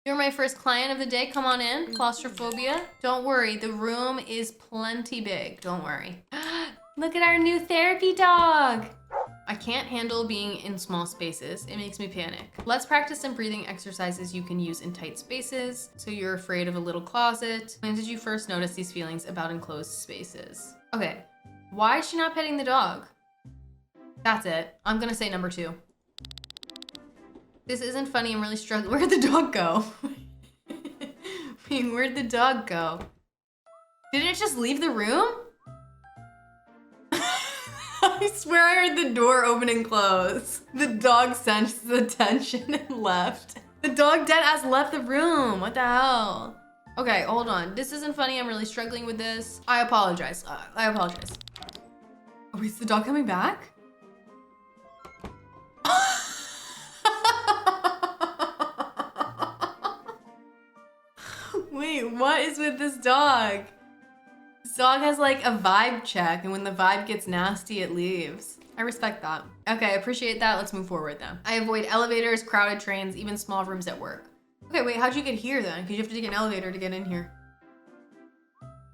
You're my first client of the day. Come on in. Claustrophobia. Don't worry, the room is plenty big. Don't worry. Look at our new therapy dog. I can't handle being in small spaces. It makes me panic. Let's practice some breathing exercises you can use in tight spaces. So you're afraid of a little closet. When did you first notice these feelings about enclosed spaces? Okay, why is she not petting the dog? That's it. I'm gonna say number 2. This isn't funny, I'm really struggling. Where'd the dog go? Wait, where'd the dog go? Did it just leave the room? I swear I heard the door open and close. The dog sensed the tension and left. The dog dead ass left the room. What the hell? Okay, hold on. This isn't funny. I'm really struggling with this. I apologize. I apologize. Oh, is the dog coming back? Wait, what is with this dog? This dog has like a vibe check, and when the vibe gets nasty, it leaves. I respect that. Okay, I appreciate that. Let's move forward then. I avoid elevators, crowded trains, even small rooms at work. Okay, wait, how'd you get here then? Because you have to take an elevator to get in here.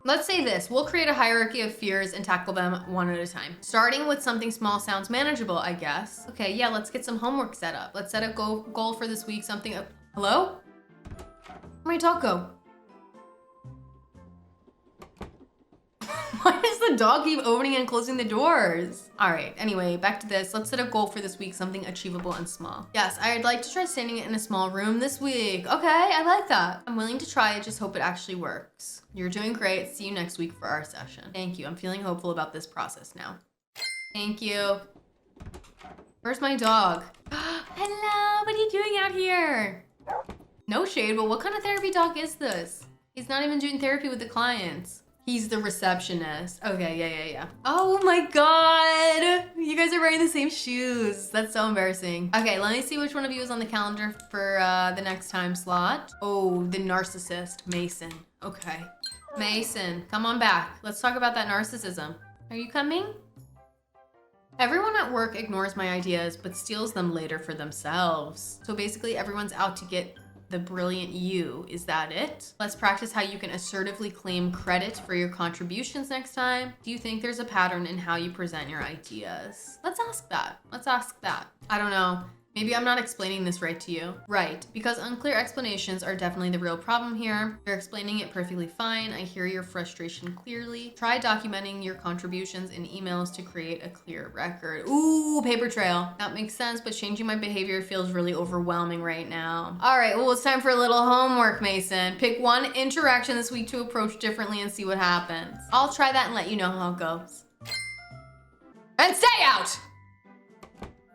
Let's say this. We'll create a hierarchy of fears and tackle them one at a time. Starting with something small sounds manageable, I guess. Okay, yeah, let's get some homework set up. Let's set a goal for this week, something up. Hello? Where'd my dog go? Why does the dog keep opening and closing the doors? All right, anyway, back to this. Let's set a goal for this week, something achievable and small. Yes, I'd like to try standing in a small room this week. Okay, I like that. I'm willing to try it, just hope it actually works. You're doing great. See you next week for our session. Thank you. I'm feeling hopeful about this process now. Thank you. Where's my dog? Hello, what are you doing out here? No shade, but what kind of therapy dog is this? He's not even doing therapy with the clients. He's the receptionist. Okay, yeah. Oh my God. You guys are wearing the same shoes. That's so embarrassing. Okay, let me see which one of you is on the calendar for the next time slot. Oh, the narcissist, Mason. Okay. Mason, come on back. Let's talk about that narcissism. Are you coming? Everyone at work ignores my ideas, but steals them later for themselves. So basically everyone's out to get the brilliant you. Is that it? Let's practice how you can assertively claim credit for your contributions next time. Do you think there's a pattern in how you present your ideas? Let's ask that. I don't know. Maybe I'm not explaining this right to you. Right, because unclear explanations are definitely the real problem here. You're explaining it perfectly fine. I hear your frustration clearly. Try documenting your contributions in emails to create a clear record. Ooh, paper trail. That makes sense, but changing my behavior feels really overwhelming right now. All right, well, it's time for a little homework, Mason. Pick one interaction this week to approach differently and see what happens. I'll try that and let you know how it goes. And stay out!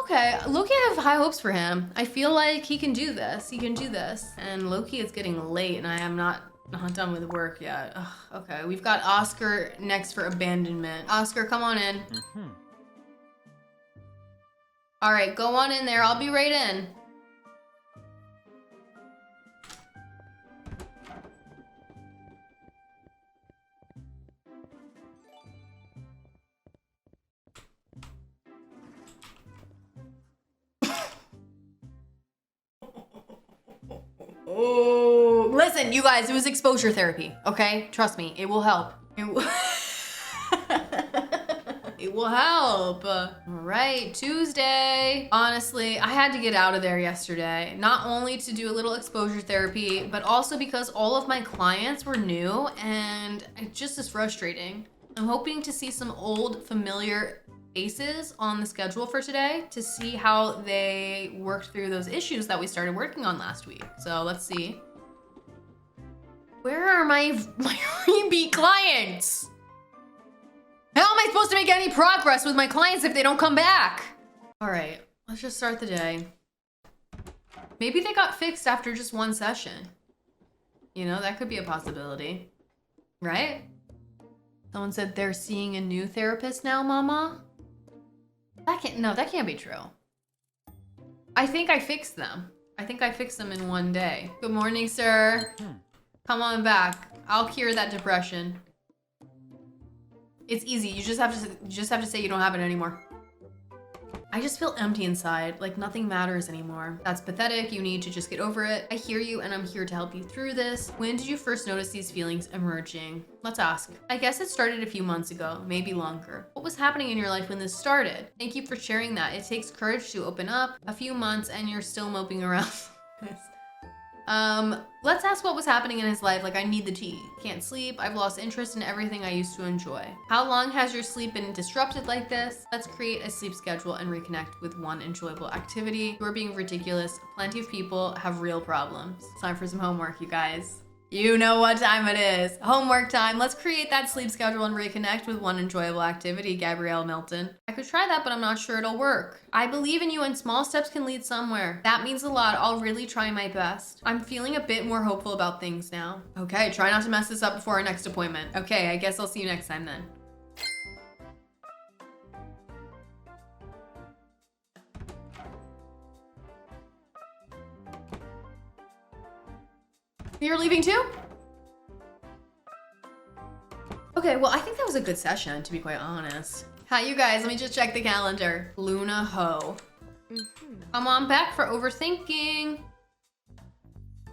Okay, Loki, I have high hopes for him. I feel like he can do this. And Loki, it's getting late and I am not done with work yet. Ugh, okay, we've got Oscar next for abandonment. Oscar, come on in. All right, go on in there. I'll be right in. Oh, listen, you guys, it was exposure therapy, okay? Trust me, it will help. It It will help. All right, Tuesday. Honestly, I had to get out of there yesterday, not only to do a little exposure therapy, but also because all of my clients were new and it just is frustrating. I'm hoping to see some old familiar faces on the schedule for today to see how they worked through those issues that we started working on last week. So let's see. Where are my repeat clients? How am I supposed to make any progress with my clients if they don't come back? All right, let's just start the day. Maybe they got fixed after just one session. You know, that could be a possibility, right? Someone said they're seeing a new therapist now, Mama. That can't be true. I think I fixed them. I think I fixed them in one day. Good morning, sir. Come on back. I'll cure that depression. It's easy. You just have to say you don't have it anymore. I just feel empty inside, like nothing matters anymore. That's pathetic. You need to just get over it. I hear you and I'm here to help you through this. When did you first notice these feelings emerging? Let's ask. I guess it started a few months ago, maybe longer. What was happening in your life when this started? Thank you for sharing that. It takes courage to open up. A few months and you're still moping around. Let's ask what was happening in his life. Like, I need the tea. Can't sleep. I've lost interest in everything I used to enjoy. How long has your sleep been disrupted like this? Let's create a sleep schedule and reconnect with one enjoyable activity. You're being ridiculous. Plenty of people have real problems. It's time for some homework, you guys. You know what time it is. Homework time. Let's create that sleep schedule and reconnect with one enjoyable activity, Gabrielle Milton. I could try that, but I'm not sure it'll work. I believe in you and small steps can lead somewhere. That means a lot. I'll really try my best. I'm feeling a bit more hopeful about things now. Okay, try not to mess this up before our next appointment. Okay, I guess I'll see you next time then. You're leaving too? Okay, well, I think that was a good session, to be quite honest. Hi, you guys, let me just check the calendar. Luna Ho. Come on back for overthinking.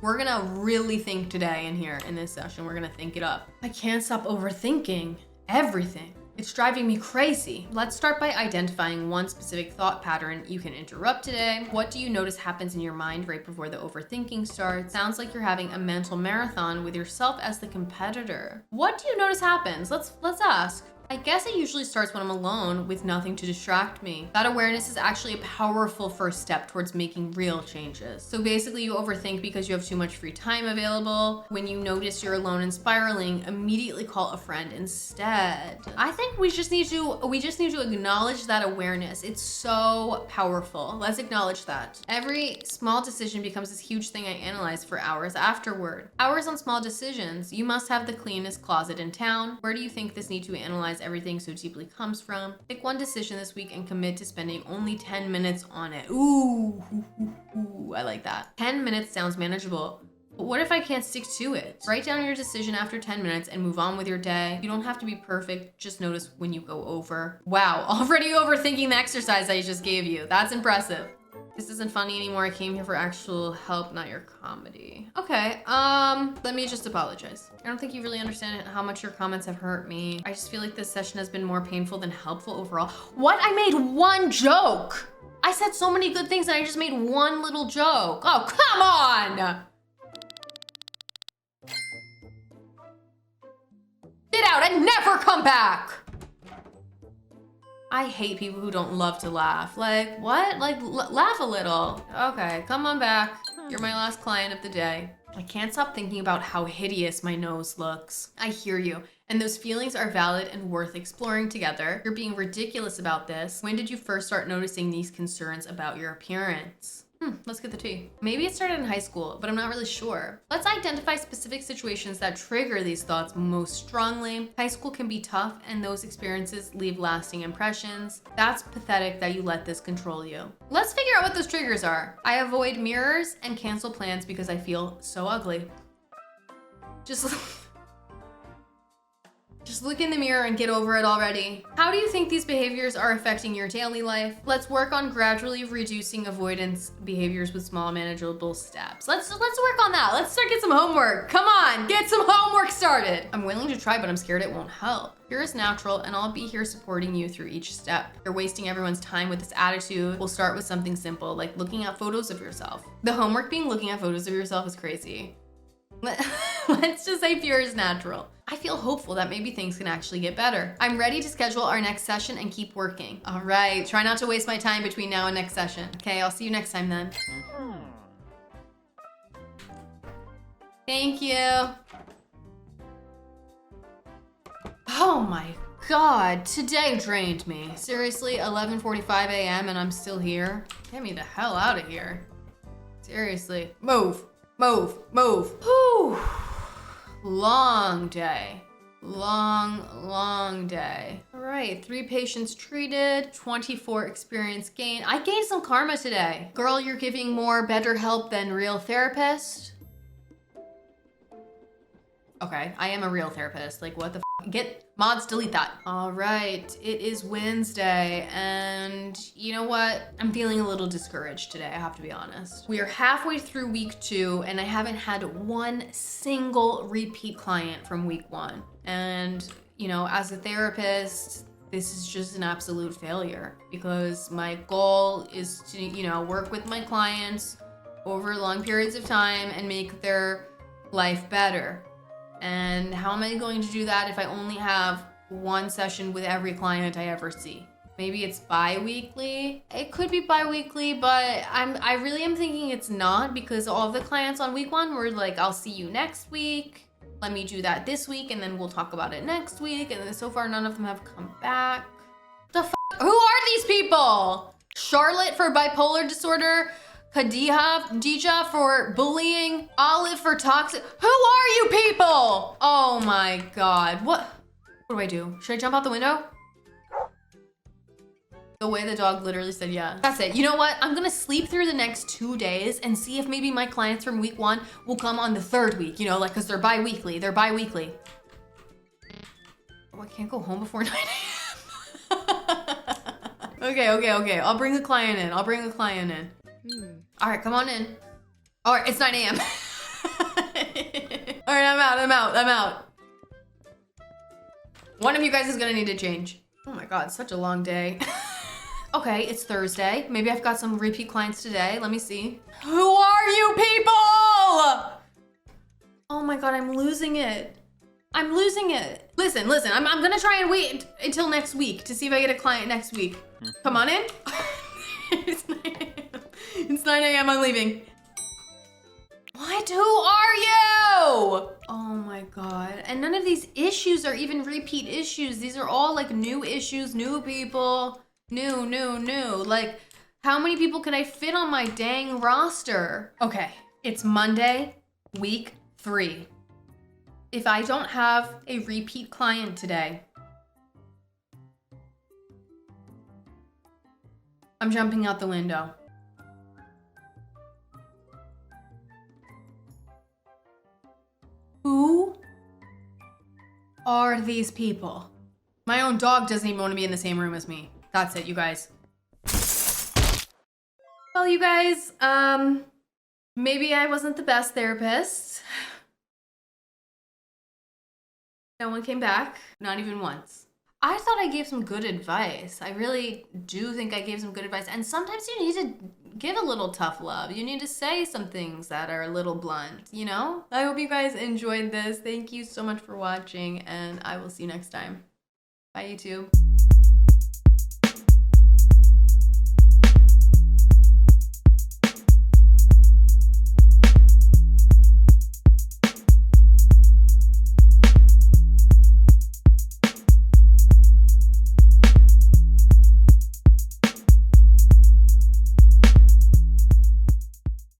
We're gonna really think today in here, in this session. We're gonna think it up. I can't stop overthinking everything. It's driving me crazy. Let's start by identifying one specific thought pattern you can interrupt today. What do you notice happens in your mind right before the overthinking starts? Sounds like you're having a mental marathon with yourself as the competitor. What do you notice happens? Let's ask. I guess it usually starts when I'm alone with nothing to distract me. That awareness is actually a powerful first step towards making real changes. So basically you overthink because you have too much free time available. When you notice you're alone and spiraling, immediately call a friend instead. I think we just need to acknowledge that awareness. It's so powerful. Let's acknowledge that. Every small decision becomes this huge thing I analyze for hours afterward. Hours on small decisions. You must have the cleanest closet in town. Where do you think this need to analyze everything so deeply comes from? Pick one decision this week and commit to spending only 10 minutes on it. Ooh, I like that. 10 minutes sounds manageable. But what if I can't stick to it? Write down your decision after 10 minutes and move on with your day. You don't have to be perfect, just notice when you go over. Wow, already overthinking the exercise I just gave you. That's impressive. This isn't funny anymore. I came here for actual help, not your comedy. Okay, let me just apologize. I don't think you really understand how much your comments have hurt me. I just feel like this session has been more painful than helpful overall. What? I made one joke! I said so many good things and I just made one little joke. Oh, come on! Get out and never come back! I hate people who don't love to laugh. Like, what? Like, laugh a little. Okay, come on back. You're my last client of the day. I can't stop thinking about how hideous my nose looks. I hear you, and those feelings are valid and worth exploring together. You're being ridiculous about this. When did you first start noticing these concerns about your appearance? Let's get the tea. Maybe it started in high school, but I'm not really sure. Let's identify specific situations that trigger these thoughts most strongly. High school can be tough and those experiences leave lasting impressions. That's pathetic that you let this control you. Let's figure out what those triggers are. I avoid mirrors and cancel plans because I feel so ugly. Just Just look in the mirror and get over it already. How do you think these behaviors are affecting your daily life? Let's work on gradually reducing avoidance behaviors with small manageable steps. Let's work on that. Let's start get some homework. Come on, get some homework started. I'm willing to try, but I'm scared it won't help. Fear is natural, and I'll be here supporting you through each step. You're wasting everyone's time with this attitude. We'll start with something simple, like looking at photos of yourself. The homework being looking at photos of yourself is crazy. Let's just say fear is natural. I feel hopeful that maybe things can actually get better. I'm ready to schedule our next session and keep working. All right, try not to waste my time between now and next session. Okay, I'll see you next time then. Thank you. Oh my God, today drained me. Seriously, 11:45 a.m. and I'm still here? Get me the hell out of here. Seriously, move. Move, move. Whew. Long day. Long day. All right, 3 patients treated, 24 experience gain. I gained some karma today. Girl, you're giving more better help than real therapist. Okay, I am a real therapist. Like, what the get mods, delete that. All right, it is Wednesday, and you know what? I'm feeling a little discouraged today, I have to be honest. We are halfway through week 2, and I haven't had one single repeat client from week 1. And, you know, as a therapist, this is just an absolute failure because my goal is to, you know, work with my clients over long periods of time and make their life better. And how am I going to do that if I only have 1 session with every client I ever see? Maybe it's bi-weekly. It could be bi-weekly, but I really am thinking it's not because all of the clients on week 1 were like, I'll see you next week. Let me do that this week and then we'll talk about it next week. And then so far none of them have come back. The f? Who are these people? Charlotte for bipolar disorder. Khadija for bullying, Olive for toxic. Who are you people? Oh my God. What do I do? Should I jump out the window? The way the dog literally said yeah. That's it. You know what? I'm gonna sleep through the next 2 days and see if maybe my clients from week 1 will come on the 3rd week, you know, like, cause they're bi-weekly. They're bi-weekly. Oh, I can't go home before 9 a.m. Okay. I'll bring a client in. All right, come on in. All right, it's 9 a.m. All right, I'm out. One of you guys is gonna need to change. Oh my God, such a long day. Okay, it's Thursday. Maybe I've got some repeat clients today. Let me see. Who are you people? Oh my God, I'm losing it. Listen, I'm gonna try and wait until next week to see if I get a client next week. Come on in. It's 9 a.m. It's 9 a.m. I'm leaving. What? Who are you? Oh my God. And none of these issues are even repeat issues. These are all like new issues, new people, new. Like, how many people can I fit on my dang roster? Okay, it's Monday, week 3. If I don't have a repeat client today, I'm jumping out the window. Who are these people? My own dog doesn't even want to be in the same room as me. That's it, you guys. Well, you guys, maybe I wasn't the best therapist. No one came back, not even once. I thought I gave some good advice. I really do think I gave some good advice. And sometimes you need to give a little tough love. You need to say some things that are a little blunt, you know? I hope you guys enjoyed this. Thank you so much for watching, and I will see you next time. Bye, YouTube.